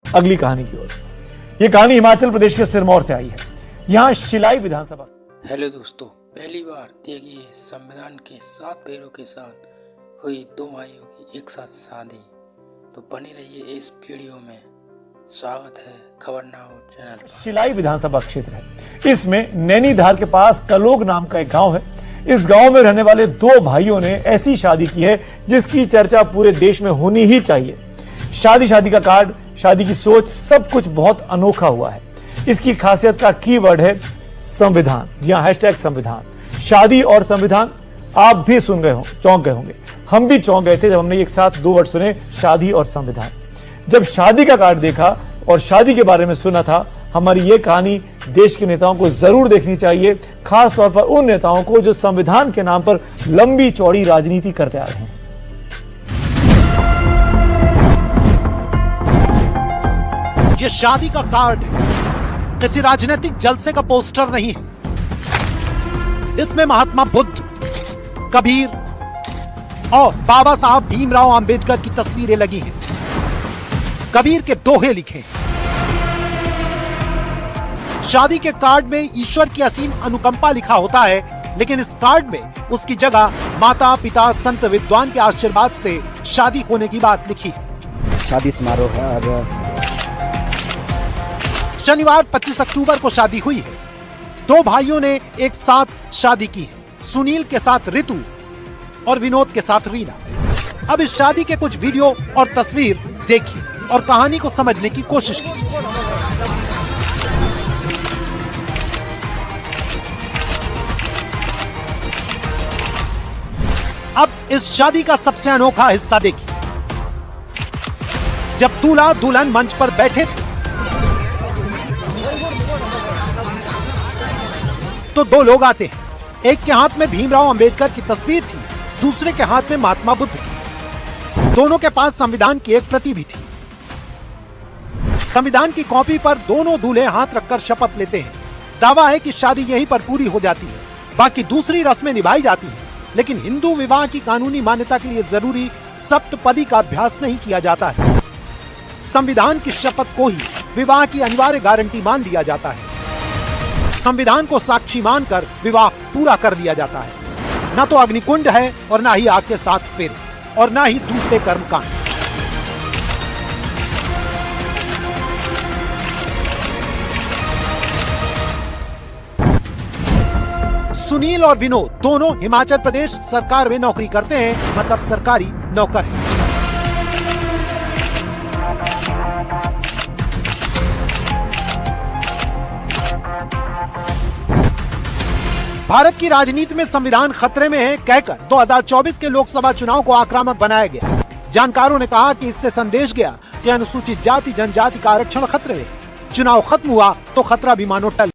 Hello दोस्तों, पहली बार देखिए संविधान के 7 पैरों के साथ हुई 2 भाइयों की एक साथ शादी। तो बने रहिए इस वीडियो में। स्वागत है खबर नाउ चैनल पर। शिलाई विधानसभा क्षेत्र है। इसमें नैनीधार के पास कलोग नाम का एक गांव है। इस गांव में रहने वाले 2 भाइयों ने ऐसी शादी की है जिसकी चर्चा पूरे देश में होनी ही चाहिए। शादी का कार्ड, शादी की सोच, सब कुछ बहुत अनोखा हुआ है। इसकी खासियत का कीवर्ड है संविधान। जी हाँ, #संविधान। शादी और संविधान आप भी सुन गए हो, चौंक गए होंगे। हम भी चौंक गए थे जब हमने एक साथ 2 वर्ड सुने, शादी और संविधान। जब शादी का कार्ड देखा और शादी के बारे में सुना था, हमारी ये कहानी देश के नेताओं को जरूर देखनी चाहिए, खास तौर पर उन नेताओं को जो संविधान के नाम पर लंबी चौड़ी राजनीति करते आ रहे हैं। ये शादी का कार्ड है, किसी राजनीतिक जलसे का पोस्टर नहीं है। इसमें महात्मा बुद्ध, कबीर और बाबा साहब भीमराव अंबेडकर की तस्वीरें लगी हैं। कबीर के दोहे लिखे हैं। शादी के कार्ड में ईश्वर की असीम अनुकंपा लिखा होता है, लेकिन इस कार्ड में उसकी जगह माता पिता संत विद्वान के आशीर्वाद से शादी होने की बात लिखी है। शादी समारोह है और शनिवार 25 अक्टूबर को शादी हुई है। 2 भाइयों ने एक साथ शादी की है, सुनील के साथ ऋतु और विनोद के साथ रीना। अब इस शादी के कुछ वीडियो और तस्वीर देखिए और कहानी को समझने की कोशिश कीजिए। अब इस शादी का सबसे अनोखा हिस्सा देखिए। जब दूल्हा दुल्हन मंच पर बैठे थे तो 2 लोग आते हैं। एक के हाथ में भीमराव अंबेडकर की तस्वीर थी, दूसरे के हाथ में महात्मा बुद्ध की। दोनों के पास संविधान की एक प्रति भी थी। संविधान की कॉपी पर दोनों दूल्हे हाथ रखकर शपथ लेते हैं। दावा है कि शादी यहीं पर पूरी हो जाती है, बाकी दूसरी रस्में निभाई जाती हैं। लेकिन हिंदू विवाह की कानूनी मान्यता के लिए जरूरी सप्तपदी का अभ्यास नहीं किया जाता है। संविधान की शपथ को ही विवाह की अनिवार्य गारंटी मान लिया जाता है। संविधान को साक्षी मानकर विवाह पूरा कर लिया जाता है। न तो अग्निकुंड है और न ही आग के साथ फेरे और न ही दूसरे कर्मकांड। सुनील और विनोद दोनों हिमाचल प्रदेश सरकार में नौकरी करते हैं, मतलब सरकारी नौकर हैं। भारत की राजनीति में संविधान खतरे में है कहकर 2024 के लोकसभा चुनाव को आक्रामक बनाया गया। जानकारों ने कहा कि इससे संदेश गया कि अनुसूचित जाति जनजाति का आरक्षण खतरे में। चुनाव खत्म हुआ तो खतरा भी मानो टल।